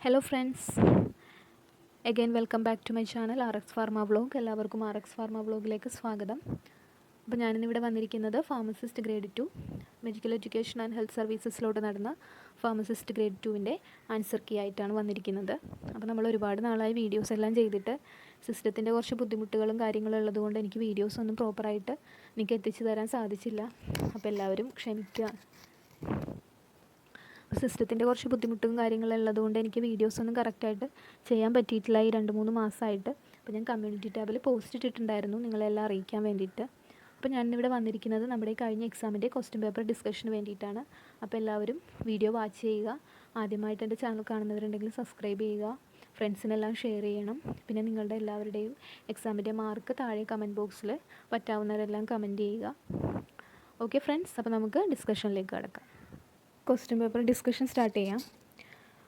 Hello friends, again welcome back to my channel RX Pharma vlog. എല്ലാവർക്കും RX Pharma വ്ളോഗിലേക്ക് സ്വാഗതം. അപ്പോൾ ഞാനിന്നിവിടെ വന്നിരിക്കുന്നത് pharmacist grade 2 medical education and health സർവീസസിലോട്ട് നടന്ന ഫാർമസിസ്റ്റ് ഗ്രേഡ് 2വിൻ്റെ ആൻസർ കീ ആയിട്ടാണ് വന്നിരിക്കുന്നത്. അപ്പോൾ നമ്മൾ ഒരുപാട് നാളായി വീഡിയോസ് എല്ലാം ചെയ്തിട്ട് സിസ്റ്റത്തിൻ്റെ കുറച്ച് ബുദ്ധിമുട്ടുകളും കാര്യങ്ങളും ഉള്ളതുകൊണ്ട് എനിക്ക് വീഡിയോസ് ഒന്നും പ്രോപ്പറായിട്ട് എനിക്ക് എത്തിച്ചു തരാൻ സാധിച്ചില്ല. അപ്പോൾ എല്ലാവരും ക്ഷമിക്കുക. സിസ്റ്റത്തിൻ്റെ കുറച്ച് ബുദ്ധിമുട്ടും കാര്യങ്ങളും ഉള്ളതുകൊണ്ട് എനിക്ക് വീഡിയോസൊന്നും കറക്റ്റായിട്ട് ചെയ്യാൻ പറ്റിയിട്ടില്ല ഈ 2-3 മാസമായിട്ട്. അപ്പോൾ ഞാൻ കമ്മ്യൂണിറ്റി ടാബിൽ പോസ്റ്റ് ഇട്ടിട്ടുണ്ടായിരുന്നു നിങ്ങളെല്ലാം അറിയിക്കാൻ വേണ്ടിയിട്ട്. അപ്പോൾ ഞാനിവിടെ വന്നിരിക്കുന്നത് നമ്മുടെ കഴിഞ്ഞ എക്സാമിൻ്റെ ക്വസ്റ്റ്യൻ പേപ്പർ ഡിസ്കഷന് വേണ്ടിയിട്ടാണ്. അപ്പോൾ എല്ലാവരും വീഡിയോ വാച്ച് ചെയ്യുക. ആദ്യമായിട്ട് എൻ്റെ ചാനൽ കാണുന്നവരുണ്ടെങ്കിൽ സബ്സ്ക്രൈബ് ചെയ്യുക, ഫ്രണ്ട്സിനെല്ലാം ഷെയർ ചെയ്യണം. പിന്നെ നിങ്ങളുടെ എല്ലാവരുടെയും എക്സാമിൻ്റെ മാർക്ക് താഴെ കമൻറ്റ് ബോക്സിൽ പറ്റാവുന്നവരെല്ലാം കമൻറ്റ് ചെയ്യുക. ഓക്കെ ഫ്രണ്ട്സ്, അപ്പോൾ നമുക്ക് ഡിസ്കഷനിലേക്ക് കടക്കാം. ക്വസ്റ്റ്യൻ പേപ്പർ ഡിസ്കഷൻ സ്റ്റാർട്ട് ചെയ്യാം.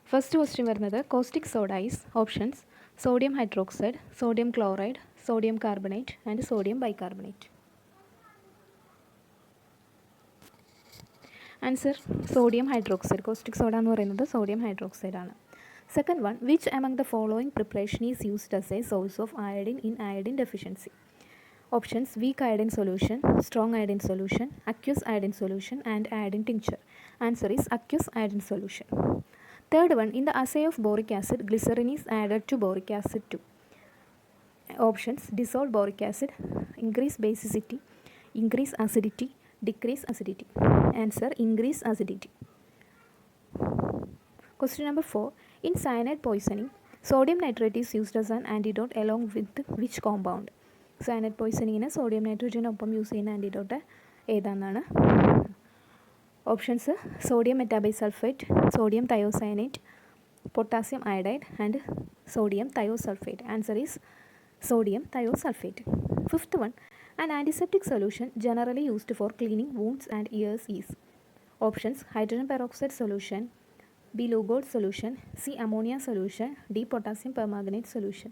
ഫസ്റ്റ് ക്വസ്റ്റ്യൻ വരുന്നത് caustic soda is options sodium hydroxide, sodium chloride, sodium carbonate and sodium bicarbonate. Answer sodium hydroxide. Caustic soda എന്ന് പറയുന്നത് സോഡിയം ഹൈഡ്രോക്സൈഡ് ആണ്. Second one, which among the following preparation is used as a source of iodine in iodine deficiency. Options: weak iodine solution, strong iodine solution, aqueous iodine solution and iodine tincture. Answer is aqueous iodine solution. Third one, in the assay of boric acid, glycerin is added to boric acid too. Options: dissolved boric acid, increase basicity, increase acidity, decrease acidity. Answer: increase acidity. Question number 4, in cyanide poisoning, sodium nitrate is used as an antidote along with which compound? Cyanide പോയിസണിങ്ങിന് sodium നൈട്രജനൊപ്പം use ചെയ്യുന്ന antidote ഏതാണെന്നാണ്. Options: sodium metabisulphite, sodium thiocyanate, potassium iodide and sodium thiosulphate. Answer is sodium thiosulphate. Fifth one, an antiseptic solution generally used for cleaning wounds and ears is. Options: hydrogen peroxide solution, B Lugol's solution, C ammonia solution, D potassium permanganate solution.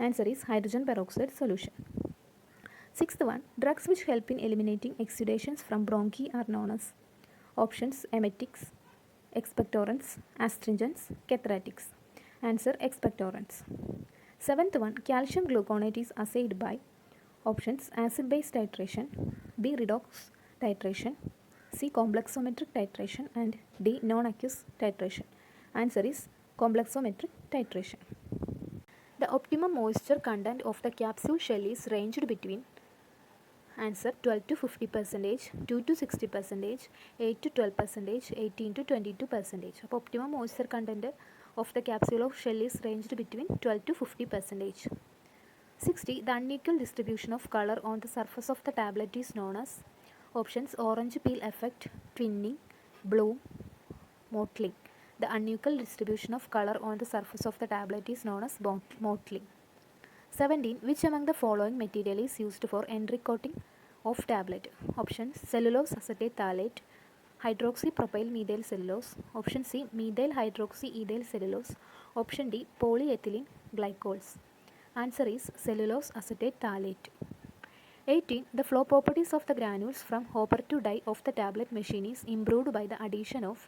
Answer is hydrogen peroxide solution. Sixth one, drugs which help in eliminating exudations from bronchi are known as. Options: emetics, expectorants, astringents, catharatics. Answer: expectorants. Seventh one, calcium gluconate is assayed by. Options: acid base titration, B redox titration, C complexometric titration and D non-aqueous titration. Answer is complexometric titration. The optimum moisture content of the capsule shell is ranged between. Answer: 12 to 50%, 2 to 60%, 8 to 12%, 18 to 22%. അപ്പോൾ optimum moisture content of the capsule of shell is ranged between 12 to 50%. 60. The unequal distribution of color on the surface of the tablet is known as. Options: orange peel effect, twinning, bloom, mottling. The unequal distribution of color on the surface of the tablet is known as mottling. 17. Which among the following material is used for enricoating of tablet? Options: cellulose acetate phthalate, hydroxypropyl methyl cellulose. Option C, methyl hydroxyethyl cellulose. Option D, polyethylene glycols. Answer is cellulose acetate phthalate. 18. The flow properties of the granules from hopper to die of the tablet machine is improved by the addition of.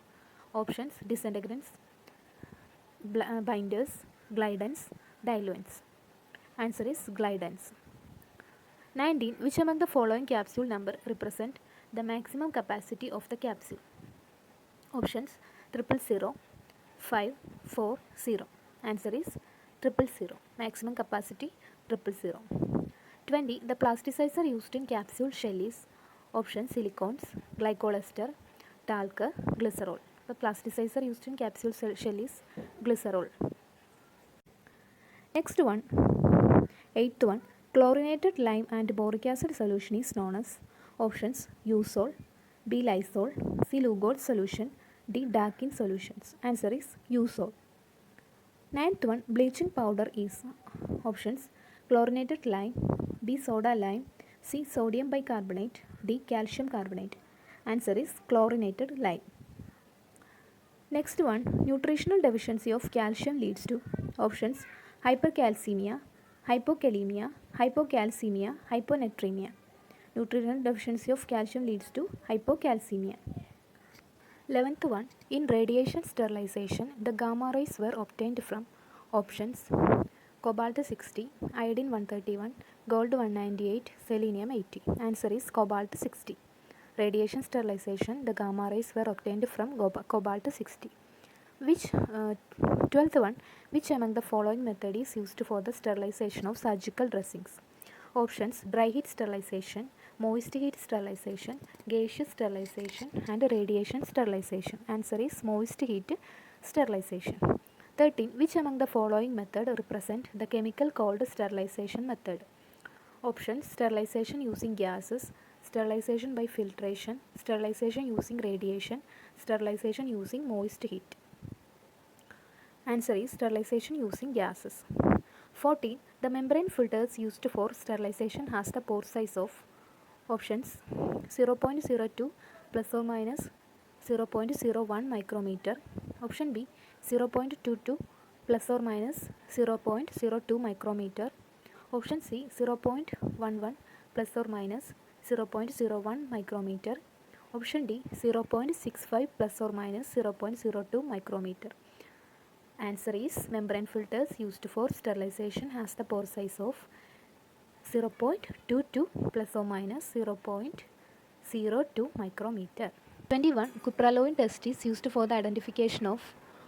Options: disintegrants, binders, glidants, diluents. Answer is glidants. 19. Which among the following capsule number represent the maximum capacity of the capsule? Options: 000, 5, 4, 0. Answer is 000. Maximum capacity 000. 20. The plasticizer used in capsule shell is. Options: silicones, glycol-ester, talc, glycerol. The plasticizer used in capsule shell is glycerol. Next one, 8th one, chlorinated lime and boric acid solution is known as. Options: Usol, B Lysol, C Lugol solution, D Dakin solutions. Answer is Usol. 9th one, bleaching powder is. Options: chlorinated lime, B soda lime, C sodium bicarbonate, D calcium carbonate. Answer is chlorinated lime. Next one, nutritional deficiency of calcium leads to. Options: hypercalcemia, hypokalemia, hypocalcemia, hyponatremia. Nutritional deficiency of calcium leads to hypocalcemia. 11th one, in radiation sterilization, the gamma rays were obtained from options cobalt 60, iodine 131, gold 198, selenium 80. Answer is cobalt 60. Radiation sterilization, the gamma rays were obtained from cobalt 60. 12th one, which among the following method is used for the sterilization of surgical dressings? Options: dry heat sterilization, moist heat sterilization, gaseous sterilization, and radiation sterilization. Answer is moist heat sterilization. 13. Which among the following method represent the chemical called sterilization method? Options: sterilization using gases, sterilization by filtration, sterilization using radiation, sterilization using moist heat. Answer is sterilization using gases. 14. The membrane filters used for sterilization has the pore size of options 0.02 plus or minus 0.01 micrometer. Option B 0.22 plus or minus 0.02 micrometer. Option C 0.11 plus or minus 0.01 micrometer. Option D 0.65 plus or minus 0.02 micrometer. Answer is membrane filters used for sterilization has the pore size of 0.22 plus or minus 0.02 micrometer. 21. Cupraloin test is used for the identification of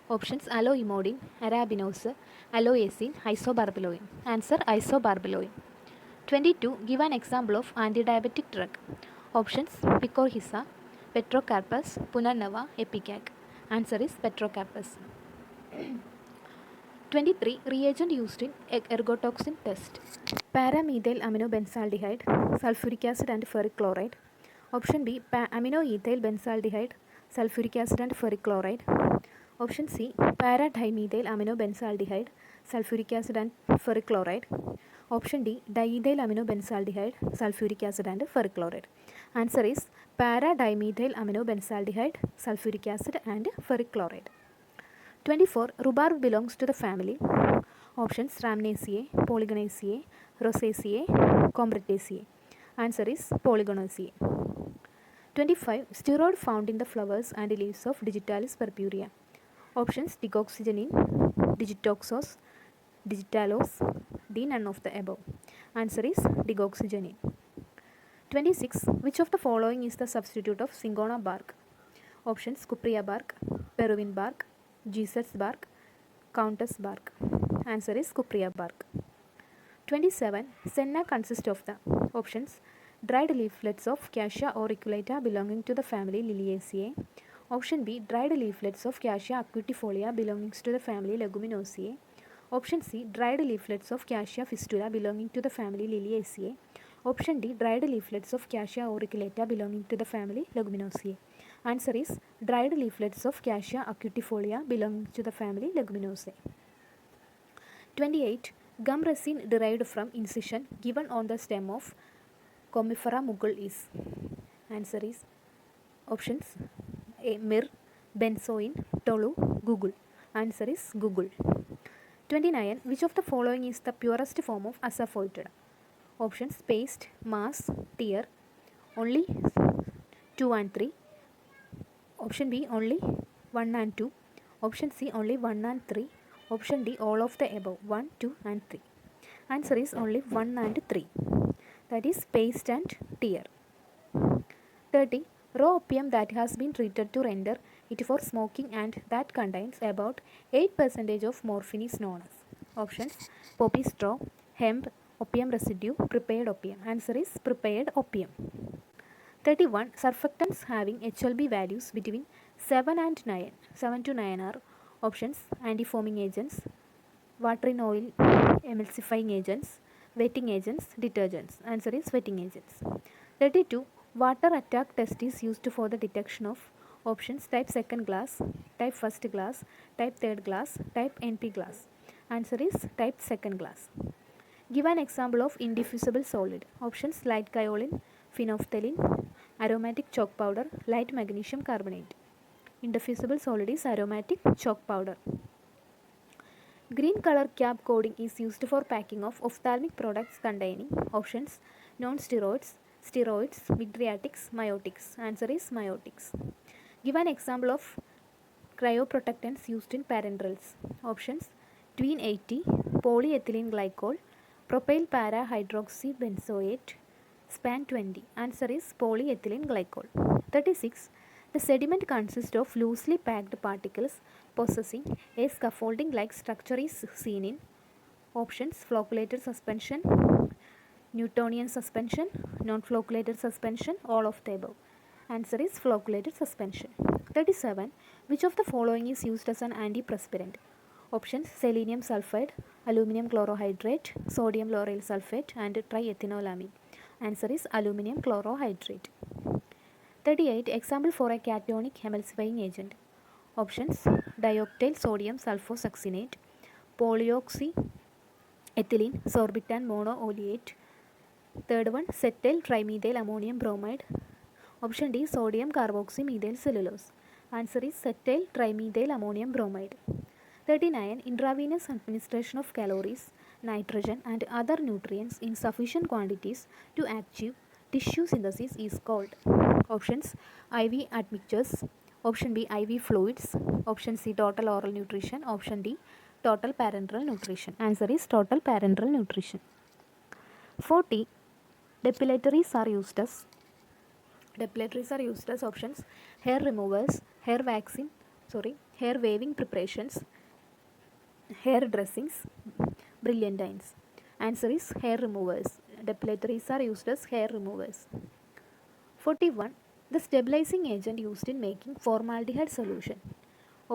options alloimodine, arabinose, alloacin, isobarbiloin. Answer isobarbiloin. 22. Give an example of antidiabetic drug. Options picorhisa, petrocarpus, punarnava, epicac. Answer is petrocarpus. 23. Reagent used in ergotoxin test. Paramethyl aminobenzaldehyde, sulfuric acid and ferric chloride. Option B aminoethyl benzaldehyde, sulfuric acid and ferric chloride. Option C para-dimethyl aminobenzaldehyde, sulfuric acid and ferric chloride. Option D diethyl aminobenzaldehyde, sulfuric acid and ferric chloride. Answer is para-dimethyl aminobenzaldehyde, sulfuric acid and ferric chloride. 24. Rhubarb belongs to the family. Options Rhamnaceae, Polygonaceae, Rosaceae, Combretaceae. Answer is Polygonaceae. 25. Steroid found in the flowers and leaves of Digitalis purpurea. Options digoxygenin, digitoxos, digitalos. D. None of the above. Answer is digoxygenin. 26. Which of the following is the substitute of cinchona bark? Options Cuprea bark, Peruvian bark, Jesus bark, Countess bark. Answer is Cuprea bark. 27. Senna consists of the options dried leaflets of Cassia auriculata belonging to the family Liliaceae. Option B dried leaflets of Cassia acutifolia belonging to the family Leguminosae. Option C dried leaflets of Cassia fistula belonging to the family Liliaceae. Option D dried leaflets of Cassia auriculata belonging to the family Leguminosae. Answer is dried leaflets of Cassia acutifolia belonging to the family Leguminosae. 28. Gum resin derived from incision given on the stem of Commiphora mugul is. Answer is options A myrrh, benzoin, tolu, gugul. Answer is gugul. 29. Which of the following is the purest form of asafoetida? Options paste, mass, tear. Only 2 and 3. Option B only 1 and 2. Option C only 1 and 3. Option D all of the above 1, 2 and 3. Answer is only 1 and 3. That is paste and tear. 30. Raw opium that has been treated to render it for smoking and that contains about 8% of morphine is known as. Options poppy straw, hemp, opium residue, prepared opium. Answer is prepared opium. 31. Surfactants having HLB values between 7 to 9 are options antifoaming agents, water in oil, emulsifying agents, wetting agents, detergents. Answer is wetting agents. 32. Water attack test is used for the detection of options type second glass, type first glass, type third glass, type NP glass. Answer is type second glass. Give an example of indiffusible solid. Options light kaolin, phenolphthalein, aromatic chalk powder, light magnesium carbonate. Indiffusible solid is aromatic chalk powder. Green color cap coating is used for packing of ophthalmic products containing options non-steroids, steroids, mydriatics, myotics. Answer is myotics. Give an example of cryoprotectants used in parenterals. Options: tween 80, polyethylene glycol, propyl para hydroxybenzoate, span 20. Answer is polyethylene glycol. 36. The sediment consists of loosely packed particles possessing a scaffolding like structure is seen in options: flocculated suspension, Newtonian suspension, non-flocculated suspension, all of the above. Answer is flocculated suspension. 37. Which of the following is used as an antiperspirant? Options: selenium sulfide, aluminum chlorohydrate, sodium lauryl sulfate and triethanolamine. Answer is aluminum chlorohydrate. 38. Example for a cationic emulsifying agent. Options: dioctyl sodium sulfosuccinate, polyoxyethylene sorbitan monooleate. Third one, cetyl trimethyl ammonium bromide. Option D, sodium carboxymethyl cellulose. Answer is cetyl trimethyl ammonium bromide. 39. Intravenous administration of calories, nitrogen and other nutrients in sufficient quantities to achieve tissue synthesis is called. Options: IV admixtures. Option B, IV fluids. Option C, total oral nutrition. Option D, total parenteral nutrition. Answer is total parenteral nutrition. 40. Depilatories are used as options: hair removers, hair waving preparations, hair dressings, brilliantines. Answer is hair removers. Depilatories are used as hair removers. 41. The stabilizing agent used in making formaldehyde solution.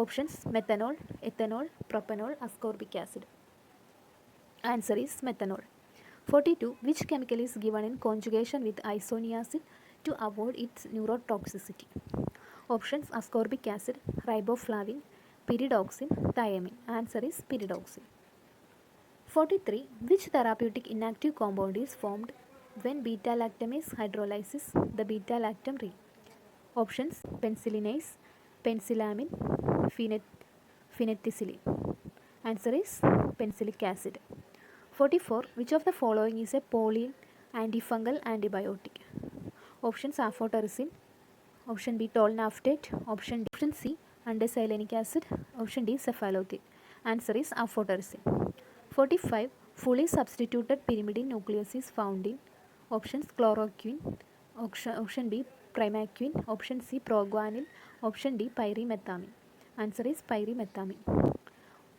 Options: methanol, ethanol, propanol, ascorbic acid. Answer is methanol. 42. Which chemical is given in conjugation with isoniazid to avoid its neurotoxicity? Options: ascorbic acid, riboflavin, pyridoxine, thiamine. Answer is pyridoxine. 43. Which therapeutic inactive compound is formed when beta-lactamase hydrolyzes the beta-lactam ring? Options: penicillinase, penicillamine, phenethicillin. Answer is penicillic acid. 44. Which of the following is a polyl antifungal antibiotic? Options: amphotericin. Option B, tolnaftate. Option C, andecyclinic acid. Option D, cephalothrin. Answer is amphotericin. 45. Fully substituted pyrimidine nucleus is found in options: chloroquine. Option B, primaquine. Option C, proguanil. Option D, pyrimethamine. Answer is pyrimethamine.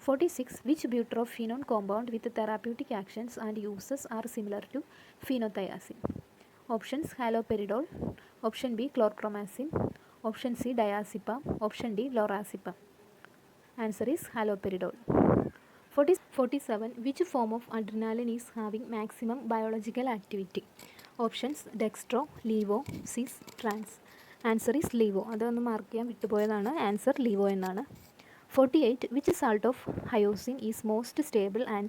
46. Which butyrophenone compound with therapeutic actions and uses are similar to phenothiazine? Options: haloperidol. Option B, chlorpromazine. Option C, diazepam. Option D, lorazepam. Answer is haloperidol. 47. Which form of adrenaline is having maximum biological activity? Options: dextro, levo, cis, trans. Answer is levo. അതൊന്ന് mark ചെയ്യാൻ വിട്ടുപോയതാണ്. Answer levo എന്നാണ്. 48. Which salt of hyoscine is most stable and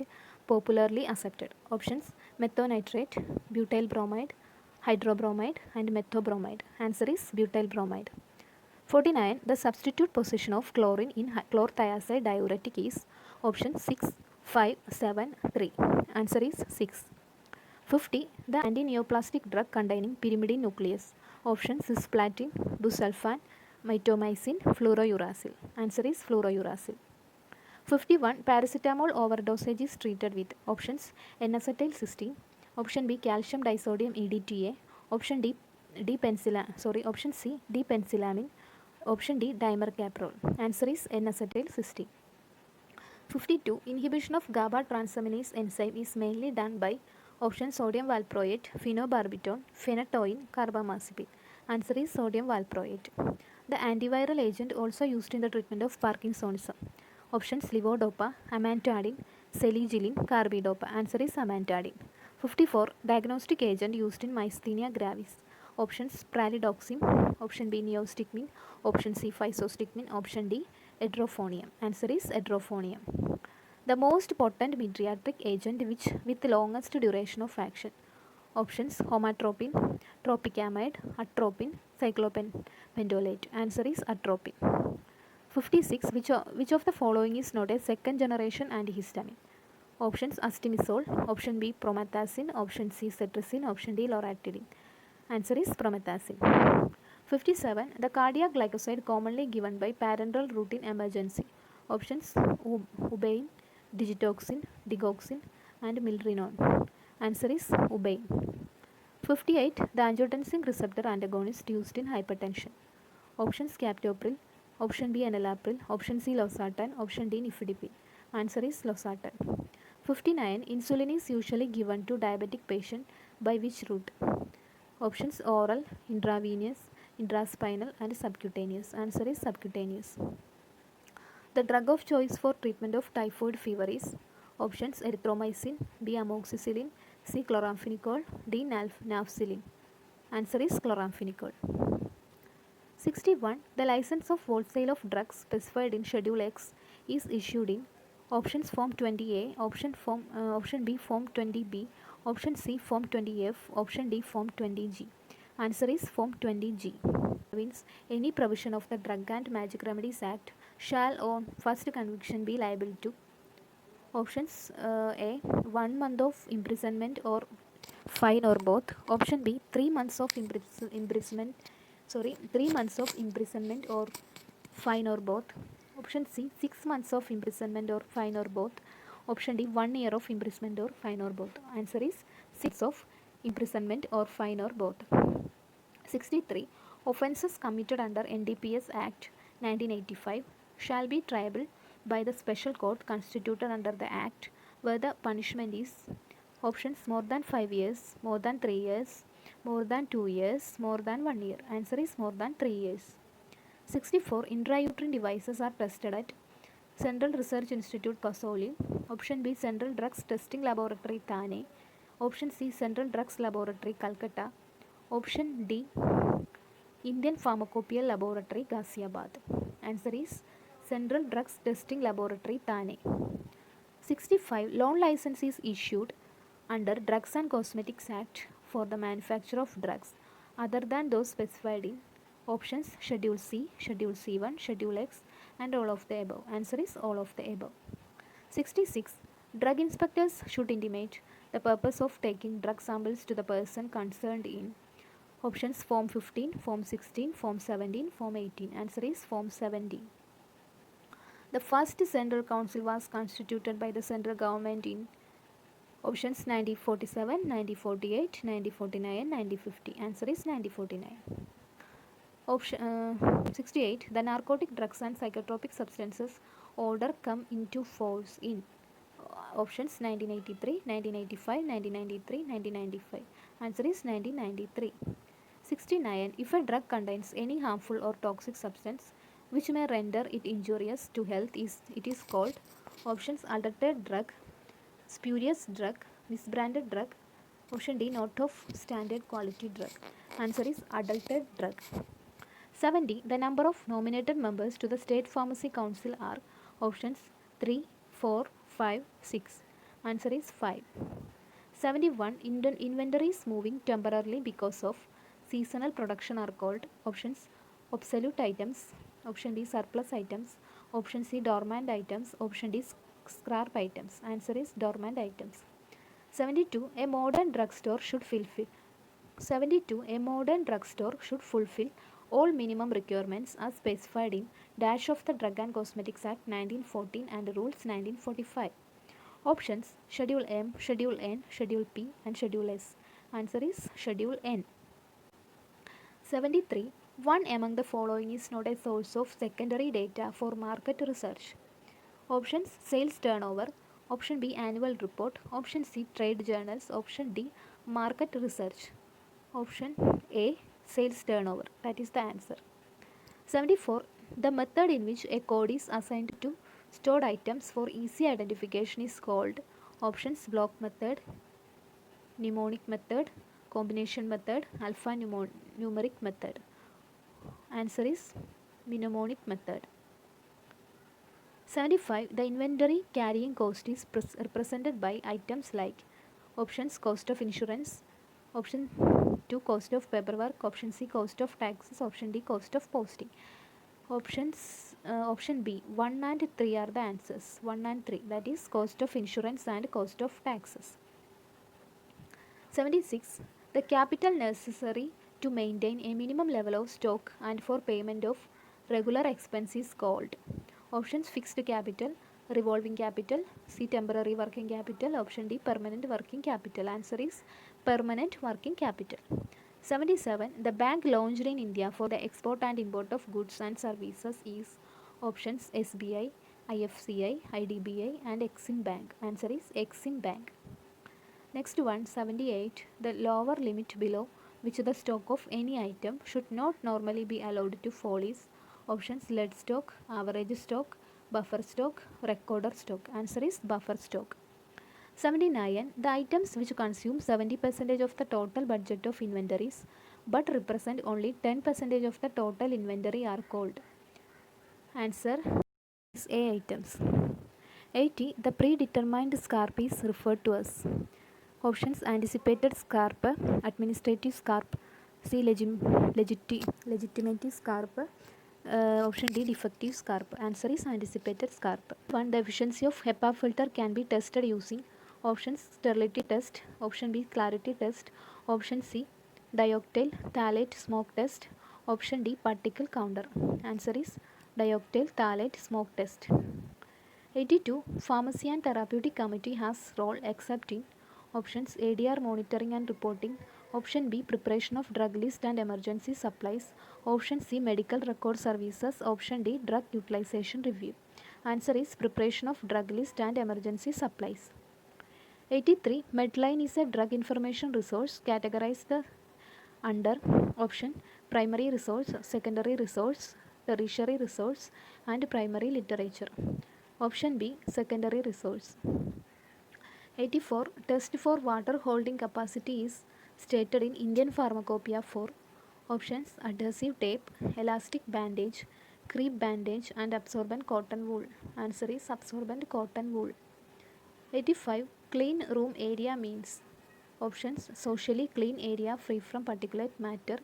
popularly accepted? Options: methonitrate, butyl bromide, hydrobromide and methobromide. Answer is butyl bromide. 49. The substitute position of chlorine in chlorothiazide diuretic is option 6, 5, 7, 3. Answer is 6. 50. The antineoplastic drug containing pyrimidine nucleus. Option: cisplatin, busulfan, mitomycin, fluorouracil. Answer is fluorouracil. 51. Paracetamol overdosage is treated with options: N-acetylcysteine. Option B, calcium disodium EDTA. Option D, option C, D-penicillamine. Option D, dimercaprol. Answer is N-acetylcysteine. 52. Inhibition of GABA transaminase enzyme is mainly done by option: sodium valproate, phenobarbital, phenytoin, carbamazepine. Answer is sodium valproate. The antiviral agent also used in the treatment of Parkinsonism. Options: levodopa, amantadine, seligilin, carbidopa. Answer is amantadine. 54. Diagnostic agent used in myasthenia gravis. Options: pralidoxime. Option B, neostigmine. Option C, physostigmine. Option D, edrophonium. Answer is edrophonium. The most potent pediatric agent with longest duration of action. Options: homatropine, tropicamide, atropine, cyclopentolate. Answer is atropine. 56. Which of the following is not a second generation antihistamine? Options: astimizole. Option B, promethazine. Option C, cetirizine. Option D, loratadine. Answer is promethazine. 57. The cardiac glycoside commonly given by parenteral routine emergency. Options: ubein, digitoxin, digoxin, and milrinone. Answer is ubein. 58. The angiotensin receptor antagonist used in hypertension. Options: captopril, option B enalapril, option C losartan, option D nifedipine. Answer is losartan. 59. Insulin is usually given to diabetic patient by which route? Options: oral, intravenous, intraspinal, and subcutaneous. Answer is subcutaneous. The drug of choice for treatment of typhoid fever is: options: erythromycin, B amoxicillin, C chloramphenicol, D nalfcillin. Answer is chloramphenicol. 61. The license of wholesale of drugs specified in Schedule X is issued in: options: Form 20A, option B Form 20B, option C Form 20F, option D Form 20G. Answer is Form 20G. Means any provision of the Drug and Magic Remedies Act shall on first conviction be liable to: options A 1 month of imprisonment or fine or both, option B 3 months of imprisonment 3 months of imprisonment or fine or both, option C 6 months of imprisonment or fine or both, option D 1 year of imprisonment or fine or both. Answer is 6 of imprisonment or fine or both. 63. Offences committed under NDPS Act 1985 shall be triable by the special court constituted under the Act where the punishment is: options: more than 5 years, more than 3 years, more than 2 years, more than 1 year. Answer is more than 3 years. 64. Intrauterine devices are tested at: Central Research Institute Kasoli, option B Central Drugs Testing Laboratory Thane, option C Central Drugs Laboratory Calcutta, option D Indian Pharmacopoeia Laboratory Ghaziabad. Answer is Central Drugs Testing Laboratory Thane. 65. Loan license is issued under Drugs and Cosmetics Act for the manufacture of drugs other than those specified in: options: Schedule C, Schedule C1, Schedule X, and all of the above. Answer is all of the above. 66. Drug inspectors should intimate the purpose of taking drug samples to the person concerned in: options: Form 15, Form 16, Form 17, Form 18. Answer is Form 17. The first Central Council was constituted by the central government in: options 1947, 1948, 1949, 1950. Answer is 1949. Option 68. The Narcotic Drugs and Psychotropic Substances Order come into force in: options 1983, 1985, 1993, 1995. Answer is 1993. 69. If a drug contains any harmful or toxic substance which may render it injurious to health, it is called: options: adulterated drug, spurious drug, misbranded drug, option D not of standard quality drug. Answer is adulterated drug. 70. The number of nominated members to the State Pharmacy Council are: options 3, 4, 5, 6. Answer is 5. 71. Inventories moving temporarily because of seasonal production are called: options: obsolete items, option D surplus items, option C dormant items, option D scrap items. Answer is dormant items. 72. A modern drugstore should fulfill 72. A modern drugstore should fulfill all minimum requirements as specified in dash of the Drug and Cosmetics Act 1914 and Rules 1945. Options: Schedule M, Schedule N, Schedule P, and Schedule S. Answer is Schedule N. 73. One among the following is not a source of secondary data for market research: options: sales turnover, option B annual report, option C trade journals, option D market research. Option A sales turnover, that is the answer. 74. The method in which a code is assigned to stored items for easy identification is called: options: block method, mnemonic method, combination method, alphanumeric method. Answer is mnemonic method. 75. The inventory carrying cost is represented by items like: options: cost of insurance, option 2 cost of paperwork, option C cost of taxes, option D cost of posting. Option B 1 and 3 are the answers. 1 and 3, that is cost of insurance and cost of taxes. 76. The capital necessary to maintain a minimum level of stock and for payment of regular expense is called. Options: fixed capital, revolving capital, C temporary working capital, option D permanent working capital. Answer is permanent working capital. 77. The bank launched in India for the export and import of goods and services is options SBI, IFCI, IDBI and Exim Bank. Answer is Exim Bank. Next one, 78. The lower limit below which the stock of any item should not normally be allowed to fall is options lead stock, average stock, buffer stock, recorder stock. Answer is buffer stock. 79. The items which consume 70% of the total budget of inventories but represent only 10% of the total inventory are called. Answer is A items. 80. The predetermined scarp is referred to as options anticipated scarp, administrative scarp, C legitimate scarp, option D defective scarp. Answer is anticipated scarp. 1. The efficiency of HEPA filter can be tested using options sterility test, option B clarity test, option C dioctyl phthalate smoke test, option D particle counter. Answer is dioctyl phthalate smoke test. 82. Pharmacy and Therapeutic Committee has role except in options ADR monitoring and reporting, option B preparation of drug list and emergency supplies, option C medical record services, option D drug utilization review. Answer is preparation of drug list and emergency supplies. 83. Medline is a drug information resource categorized under option primary resource, secondary resource, tertiary resource and primary literature. Option B secondary resource. 84. Test for water holding capacity is stated in Indian Pharmacopoeia for options adhesive tape, elastic bandage, crepe bandage and absorbent cotton wool. Answer is absorbent cotton wool. 85. Clean room area means options socially clean area free from particulate matter,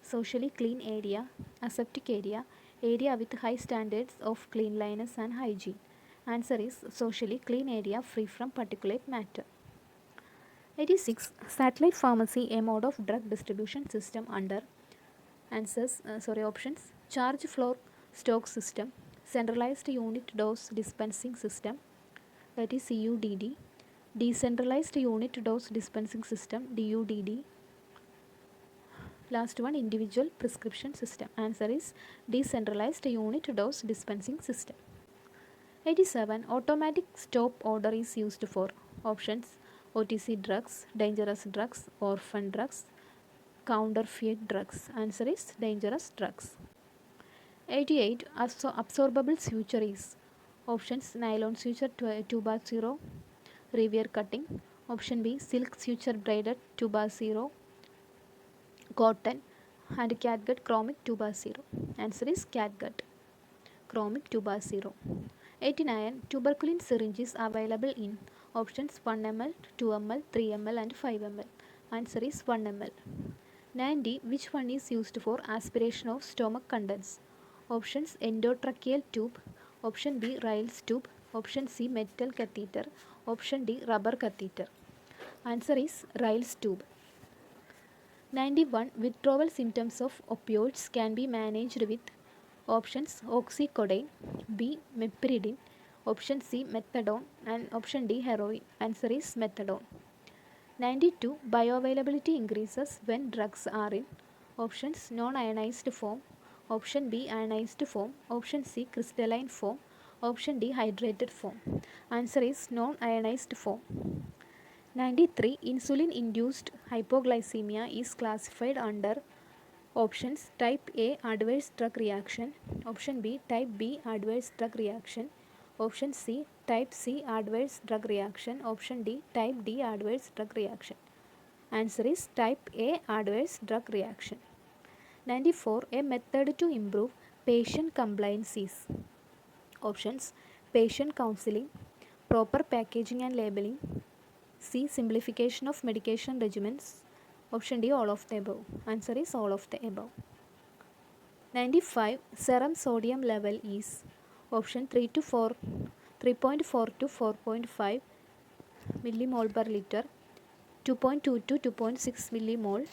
socially clean area, aseptic area, area with high standards of cleanliness and hygiene. Answer is socially clean area free from particulate matter. 86. Satellite pharmacy, a mode of drug distribution system under options charge floor stock system, centralized unit dose dispensing system, that is CUDD, decentralized unit dose dispensing system, DUDD. Last one, individual prescription system. Answer is decentralized unit dose dispensing system. 87. Automatic stop order is used for options OTC drugs, dangerous drugs, orphan drugs, counterfeit drugs. Answer is dangerous drugs. 88. Absorbable suture is options nylon suture 2/0, Riviere cutting, option B silk suture braided 2/0, cotton and catgut chromic 2/0. Answer is catgut chromic 2/0. 89. Tuberculin syringe is available in options 1 ml, 2 ml, 3 ml and 5 ml. Answer is 1 ml. 90. Which one is used for aspiration of stomach contents? Options endotracheal tube, option B Ryle's tube, option C metal catheter, option D rubber catheter. Answer is Ryle's tube. 91. Withdrawal symptoms of opioids can be managed with options oxycodone, B meperidine, option C methadone and option D heroin. Answer is methadone. 92. Bioavailability increases when drugs are in options non-ionized form, option B ionized form, option C crystalline form, option D hydrated form. Answer is non-ionized form. 93. Insulin-induced hypoglycemia is classified under options type A adverse drug reaction, option B type B adverse drug reaction, option C type C adverse drug reaction, option D type D adverse drug reaction. Answer is type A adverse drug reaction. 94. A method to improve patient compliance is options patient counseling, proper packaging and labeling, C simplification of medication regimens, option D all of the above. Answer is all of the above. 95. Serum sodium level is option 3.4 to 4.5 millimole per liter, 2.2 to 2.6 millimole,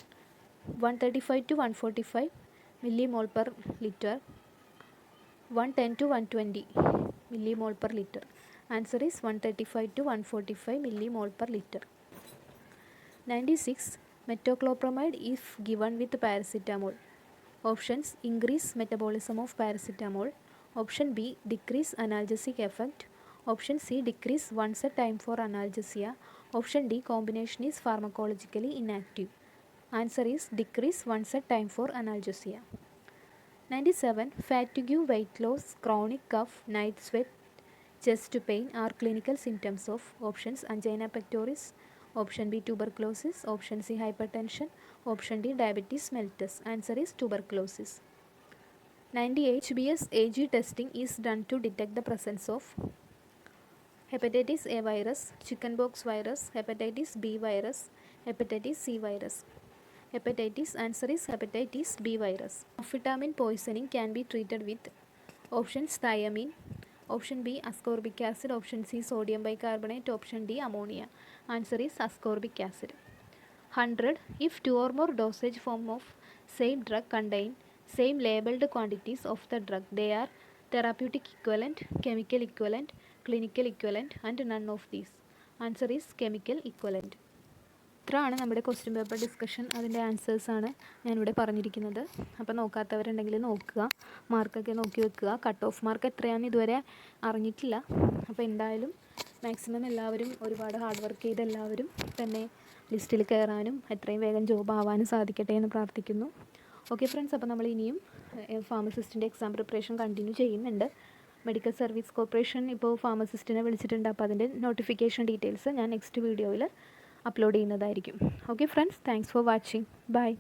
135 to 145 millimole per liter, 110 to 120 millimole per liter. Answer is 135 to 145 millimole per liter. 96. Metoclopramide if given with paracetamol. Options: increase metabolism of paracetamol. Option B, decrease analgesic effect. Option C, decrease onset time for analgesia. Option D, combination is pharmacologically inactive. Answer is decrease onset time for analgesia. 97. Fatigue, weight loss, chronic cough, night sweat, chest pain are clinical symptoms of options: angina pectoris, option B tuberculosis, option C hypertension, option D diabetes mellitus. Answer is tuberculosis. 98. HBS AG testing is done to detect the presence of hepatitis A virus, chickenpox virus, hepatitis B virus, hepatitis C virus. Hepatitis. Answer is hepatitis B virus. Amphetamine poisoning can be treated with options: thiamine, option B ascorbic acid, option C sodium bicarbonate, option D ammonia. Answer is ascorbic acid. 100. If two or more dosage form of same drug contain same labeled quantities of the drug, they are therapeutic equivalent, chemical equivalent, clinical equivalent, and none of these. Answer is chemical equivalent. ഇത്രയാണ് നമ്മുടെ question paper discussion. അതിൻ്റെ ആൻസേഴ്സാണ് ഞാനിവിടെ പറഞ്ഞിരിക്കുന്നത്. അപ്പോൾ നോക്കാത്തവരുണ്ടെങ്കിൽ നോക്കുക, മാർക്കൊക്കെ നോക്കി വെക്കുക. കട്ട് ഓഫ് മാർക്ക് എത്രയാണെന്ന് ഇതുവരെ അറിഞ്ഞിട്ടില്ല. അപ്പോൾ എന്തായാലും മാക്സിമം എല്ലാവരും ഒരുപാട് ഹാർഡ് വർക്ക് ചെയ്ത് എല്ലാവരും തന്നെ ലിസ്റ്റിൽ കയറാനും എത്രയും വേഗം ജോബ് ആവാനും സാധിക്കട്ടെ എന്ന് പ്രാർത്ഥിക്കുന്നു. ഓക്കെ ഫ്രണ്ട്സ്, അപ്പോൾ നമ്മൾ ഇനിയും ഫാർമസിസ്റ്റിൻ്റെ എക്സാം പ്രിപ്പറേഷൻ കണ്ടിന്യൂ ചെയ്യുന്നുണ്ട്. മെഡിക്കൽ സർവീസ് കോർപ്പറേഷൻ ഇപ്പോൾ ഫാർമസിസ്റ്റിനെ വിളിച്ചിട്ടുണ്ട്. അപ്പോൾ അതിൻ്റെ നോട്ടിഫിക്കേഷൻ ഡീറ്റെയിൽസ് ഞാൻ നെക്സ്റ്റ് വീഡിയോയിൽ അപ്ലോഡ് ചെയ്യുന്നതായിരിക്കും. Okay friends, thanks for watching. By.